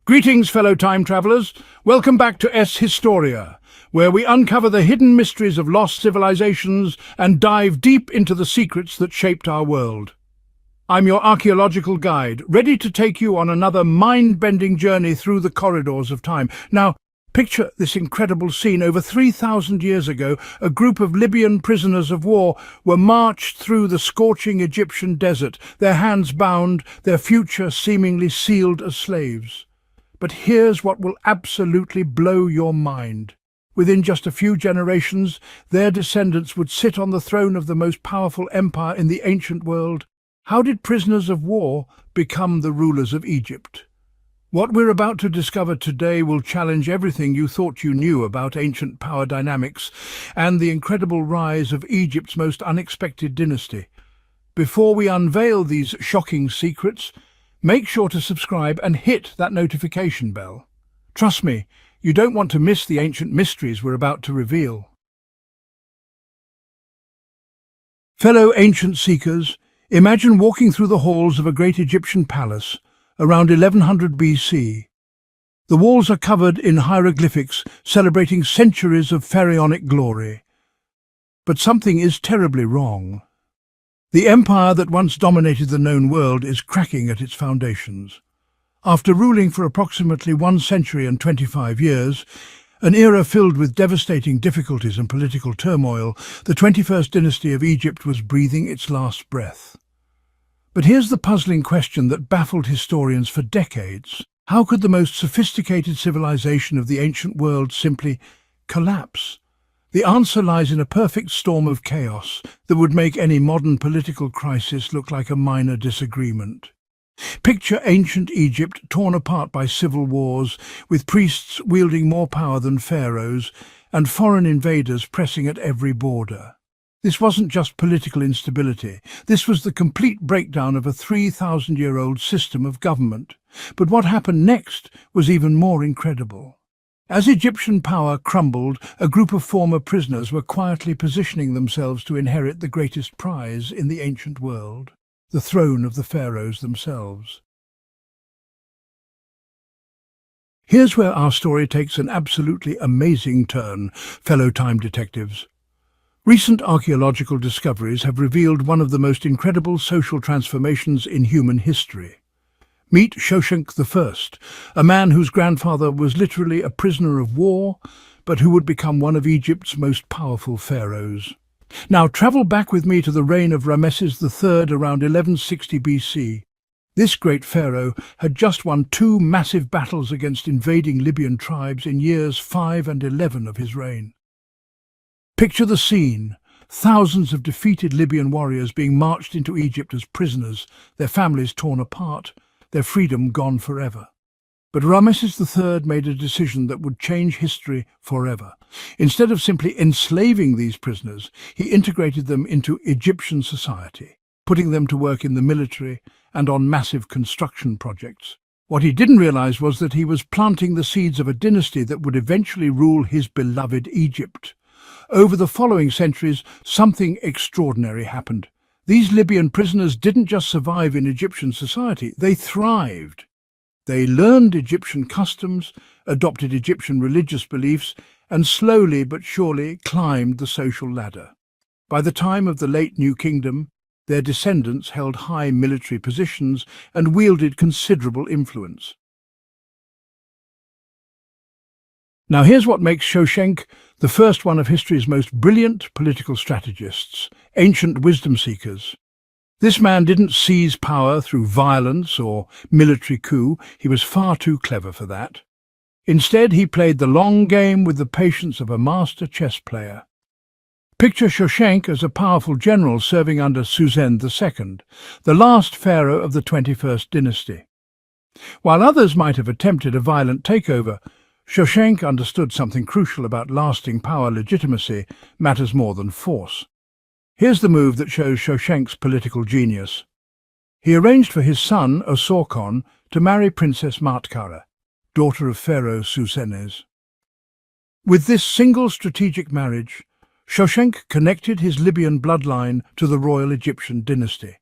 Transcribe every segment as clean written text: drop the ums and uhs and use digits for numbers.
Greetings, fellow time travelers. Welcome back to Historia, where we uncover the hidden mysteries of lost civilizations and dive deep into the secrets that shaped our world. I'm your archaeological guide, ready to take you on another mind-bending journey through the corridors of time. Now, picture this incredible scene. Over 3,000 years ago, a group of Libyan prisoners of war were marched through the scorching Egyptian desert, their hands bound, their future seemingly sealed as slaves. But here's what will absolutely blow your mind. Within just a few generations, their descendants would sit on the throne of the most powerful empire in the ancient world. How did prisoners of war become the rulers of Egypt? What we're about to discover today will challenge everything you thought you knew about ancient power dynamics and the incredible rise of Egypt's most unexpected dynasty. Before we unveil these shocking secrets, make sure to subscribe and hit that notification bell. Trust me, you don't want to miss the ancient mysteries we're about to reveal. Fellow ancient seekers, imagine walking through the halls of a great Egyptian palace around 1100 BC. The walls are covered in hieroglyphics celebrating centuries of pharaonic glory. But something is terribly wrong. The empire that once dominated the known world is cracking at its foundations. After ruling for approximately 1 century and 25 years, an era filled with devastating difficulties and political turmoil, the 21st dynasty of Egypt was breathing its last breath. But here's the puzzling question that baffled historians for decades. How could the most sophisticated civilization of the ancient world simply collapse? The answer lies in a perfect storm of chaos that would make any modern political crisis look like a minor disagreement. Picture ancient Egypt torn apart by civil wars, with priests wielding more power than pharaohs and foreign invaders pressing at every border. This wasn't just political instability. This was the complete breakdown of a 3,000-year-old system of government. But what happened next was even more incredible. As Egyptian power crumbled, a group of former prisoners were quietly positioning themselves to inherit the greatest prize in the ancient world, the throne of the pharaohs themselves. Here's where our story takes an absolutely amazing turn, fellow time detectives. Recent archaeological discoveries have revealed one of the most incredible social transformations in human history. Meet Shoshenq I, a man whose grandfather was literally a prisoner of war, but who would become one of Egypt's most powerful pharaohs. Now travel back with me to the reign of Ramesses III around 1160 BC. This great pharaoh had just won 2 massive battles against invading Libyan tribes in years 5 and 11 of his reign. Picture the scene. Thousands of defeated Libyan warriors being marched into Egypt as prisoners, their families torn apart, their freedom gone forever. But Ramesses III made a decision that would change history forever. Instead of simply enslaving these prisoners, he integrated them into Egyptian society, putting them to work in the military and on massive construction projects. What he didn't realize was that he was planting the seeds of a dynasty that would eventually rule his beloved Egypt. Over the following centuries, something extraordinary happened. These Libyan prisoners didn't just survive in Egyptian society, they thrived. They learned Egyptian customs, adopted Egyptian religious beliefs, and slowly but surely climbed the social ladder. By the time of the late New Kingdom, their descendants held high military positions and wielded considerable influence. Now here's what makes Shoshenq the first one of history's most brilliant political strategists, ancient wisdom seekers. This man didn't seize power through violence or military coup. He was far too clever for that. Instead, he played the long game with the patience of a master chess player. Picture Shoshenq as a powerful general serving under Shoshenq II, the last pharaoh of the 21st dynasty. While others might have attempted a violent takeover, Shoshenq understood something crucial about lasting power legitimacy matters more than force. Here's the move that shows Shoshenq's political genius. He arranged for his son, Osorkon, to marry Princess Matkara, daughter of Pharaoh Shoshenq. With this single strategic marriage, Shoshenq connected his Libyan bloodline to the royal Egyptian dynasty,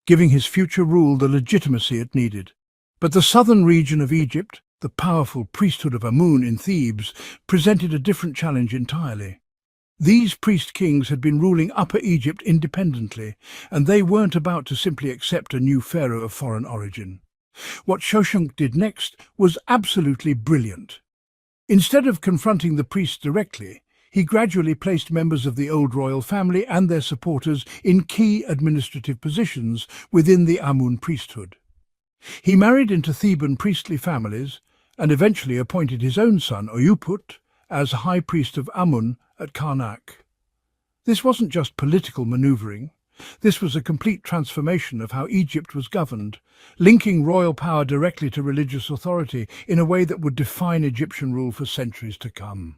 giving his future rule the legitimacy it needed. But the southern region of Egypt, the powerful priesthood of Amun in Thebes, presented a different challenge entirely. These priest-kings had been ruling Upper Egypt independently, and they weren't about to simply accept a new pharaoh of foreign origin. What Shoshenq did next was absolutely brilliant. Instead of confronting the priests directly, he gradually placed members of the old royal family and their supporters in key administrative positions within the Amun priesthood. He married into Theban priestly families and eventually appointed his own son, Oyuput, as high priest of Amun at Karnak. This wasn't just political maneuvering. This was a complete transformation of how Egypt was governed, linking royal power directly to religious authority in a way that would define Egyptian rule for centuries to come.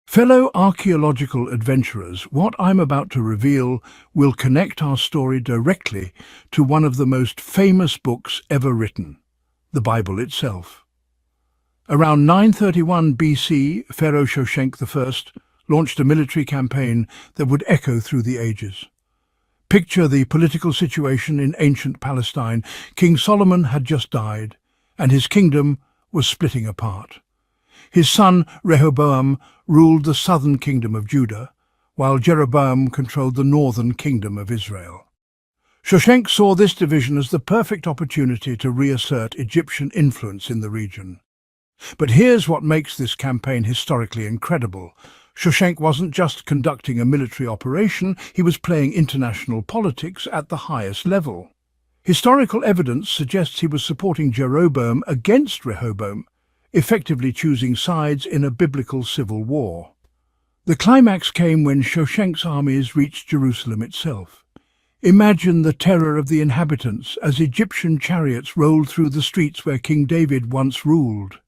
Fellow archaeological adventurers, what I'm about to reveal will connect our story directly to one of the most famous books ever written, the Bible itself. Around 931 BC, Pharaoh Shoshenq I launched a military campaign that would echo through the ages. Picture the political situation in ancient Palestine. King Solomon had just died, and his kingdom was splitting apart. His son Rehoboam ruled the southern kingdom of Judah, while Jeroboam controlled the northern kingdom of Israel. Shoshenq saw this division as the perfect opportunity to reassert Egyptian influence in the region. But here's what makes this campaign historically incredible. Shoshenq wasn't just conducting a military operation, he was playing international politics at the highest level. Historical evidence suggests he was supporting Jeroboam against Rehoboam, effectively choosing sides in a biblical civil war. The climax came when Shoshenq's armies reached Jerusalem itself. Imagine the terror of the inhabitants as Egyptian chariots rolled through the streets where King David once ruled.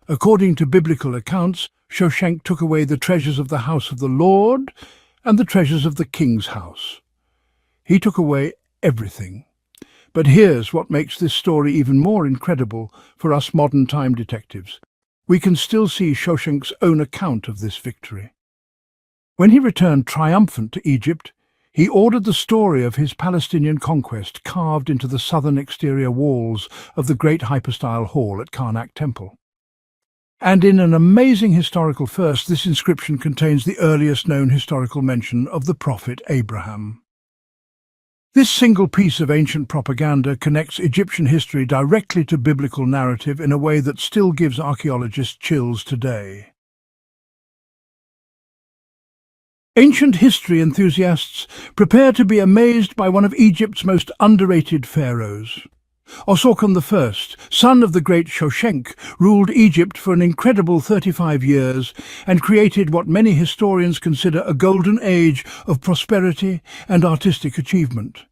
According to biblical accounts, Shoshenq took away the treasures of the house of the Lord and the treasures of the king's house. He took away everything. But here's what makes this story even more incredible for us modern time detectives. We can still see Shoshenq's own account of this victory. When he returned triumphant to Egypt, he ordered the story of his Palestinian conquest carved into the southern exterior walls of the great hypostyle hall at Karnak Temple. And in an amazing historical first, this inscription contains the earliest known historical mention of the prophet Abraham. This single piece of ancient propaganda connects Egyptian history directly to biblical narrative in a way that still gives archaeologists chills today. Ancient history enthusiasts, prepare to be amazed by one of Egypt's most underrated pharaohs. Osorkon I, son of the great Shoshenq, ruled Egypt for an incredible 35 years and created what many historians consider a golden age of prosperity and artistic achievement.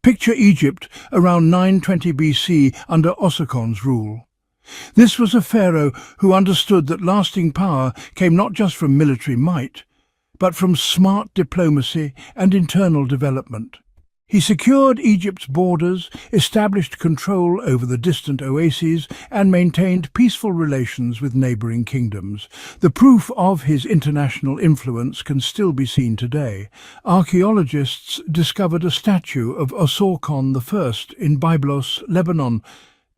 Picture Egypt around 920 BC under Osorkon's rule. This was a pharaoh who understood that lasting power came not just from military might, but from smart diplomacy and internal development. He secured Egypt's borders, established control over the distant oases, and maintained peaceful relations with neighbouring kingdoms. The proof of his international influence can still be seen today. Archaeologists discovered a statue of Osorkon I in Byblos, Lebanon,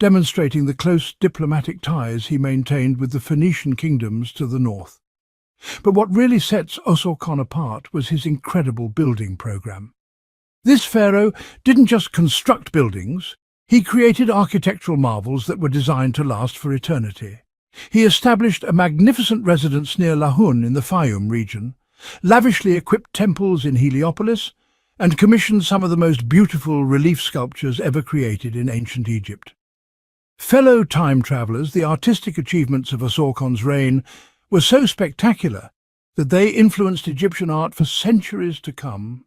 demonstrating the close diplomatic ties he maintained with the Phoenician kingdoms to the north. But what really sets Osorkon apart was his incredible building program. This pharaoh didn't just construct buildings, he created architectural marvels that were designed to last for eternity. He established a magnificent residence near Lahun in the Fayum region, lavishly equipped temples in Heliopolis, and commissioned some of the most beautiful relief sculptures ever created in ancient Egypt. Fellow time travellers, the artistic achievements of Osorkon's reign were so spectacular that they influenced Egyptian art for centuries to come.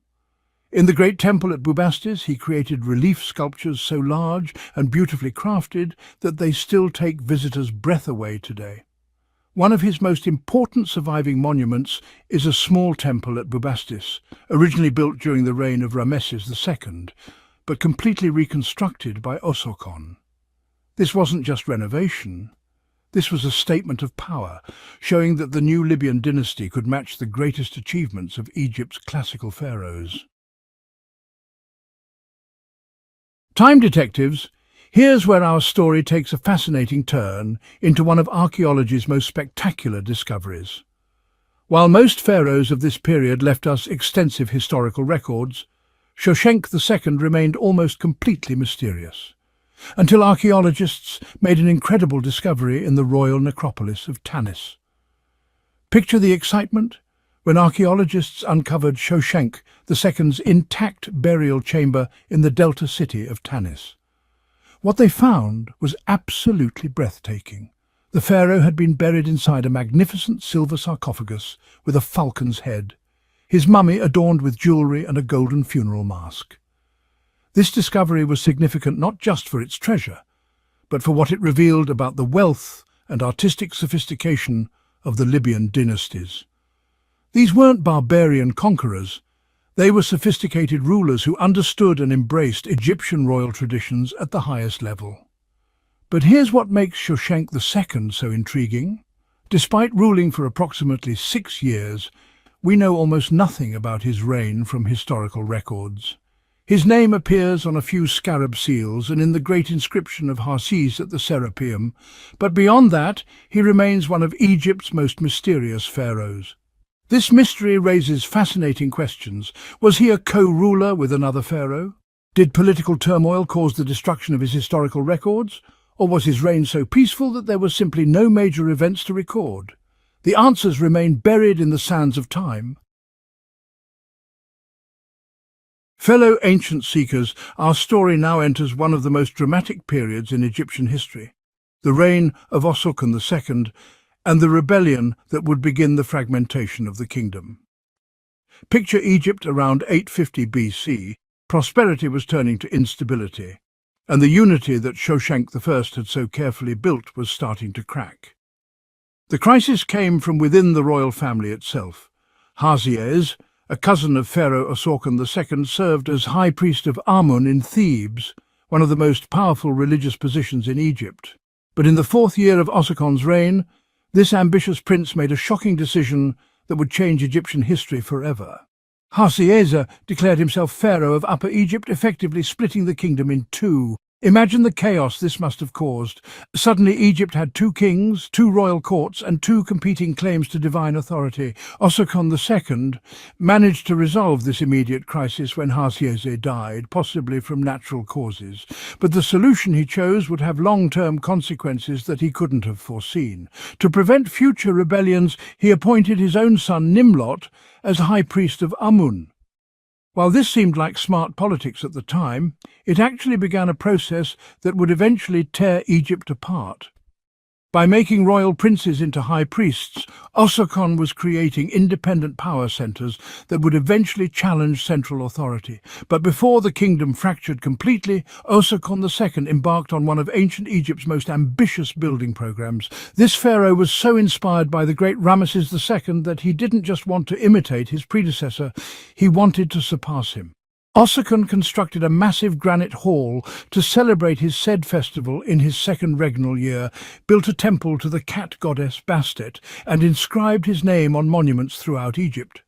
In the great temple at Bubastis, he created relief sculptures so large and beautifully crafted that they still take visitors' breath away today. One of his most important surviving monuments is a small temple at Bubastis, originally built during the reign of Ramesses II, but completely reconstructed by Osorkon. This wasn't just renovation. This was a statement of power, showing that the new Libyan dynasty could match the greatest achievements of Egypt's classical pharaohs. Time detectives, Here's where our story takes a fascinating turn into one of archaeology's most spectacular discoveries. While most pharaohs of this period left us extensive historical records, Shoshenq II remained almost completely mysterious, until archaeologists made an incredible discovery in the royal necropolis of Tanis. Picture the excitement when archaeologists uncovered Shoshenq II's intact burial chamber in the delta city of Tanis. What they found was absolutely breathtaking. The pharaoh had been buried inside a magnificent silver sarcophagus with a falcon's head, his mummy adorned with jewellery and a golden funeral mask. This discovery was significant not just for its treasure, but for what it revealed about the wealth and artistic sophistication of the Libyan dynasties. These weren't barbarian conquerors. They were sophisticated rulers who understood and embraced Egyptian royal traditions at the highest level. But here's what makes Shoshenq II so intriguing. Despite ruling for approximately 6 years, we know almost nothing about his reign from historical records. His name appears on a few scarab seals and in the great inscription of Harsis at the Serapeum, but beyond that, he remains one of Egypt's most mysterious pharaohs. This mystery raises fascinating questions. Was he a co-ruler with another pharaoh? Did political turmoil cause the destruction of his historical records? Or was his reign so peaceful that there were simply no major events to record? The answers remain buried in the sands of time. Fellow ancient seekers, our story now enters one of the most dramatic periods in Egyptian history, the reign of Osorkon II and the rebellion that would begin the fragmentation of the kingdom. Picture Egypt around 850 BC. Prosperity was turning to instability, and the unity that Shoshenq I had so carefully built was starting to crack. The crisis came from within the royal family itself. Harsies, a cousin of Pharaoh Osorkon II, served as high priest of Amun in Thebes, one of the most powerful religious positions in Egypt. But in the 4th year of Osorkon's reign, this ambitious prince made a shocking decision that would change Egyptian history forever. Harsies declared himself pharaoh of Upper Egypt, effectively splitting the kingdom in two. Imagine the chaos this must have caused. Suddenly Egypt had 2 kings, 2 royal courts, and 2 competing claims to divine authority. Osorkon II managed to resolve this immediate crisis when Harsies died, possibly from natural causes. But the solution he chose would have long-term consequences that he couldn't have foreseen. To prevent future rebellions, he appointed his own son Nimlot as high priest of Amun. While this seemed like smart politics at the time, it actually began a process that would eventually tear Egypt apart. By making royal princes into high priests, Osorkon was creating independent power centers that would eventually challenge central authority. But before the kingdom fractured completely, Osorkon II embarked on one of ancient Egypt's most ambitious building programs. This pharaoh was so inspired by the great Ramesses II that he didn't just want to imitate his predecessor, he wanted to surpass him. Osorkon constructed a massive granite hall to celebrate his Sed festival in his 2nd regnal year, built a temple to the cat goddess Bastet, and inscribed his name on monuments throughout Egypt.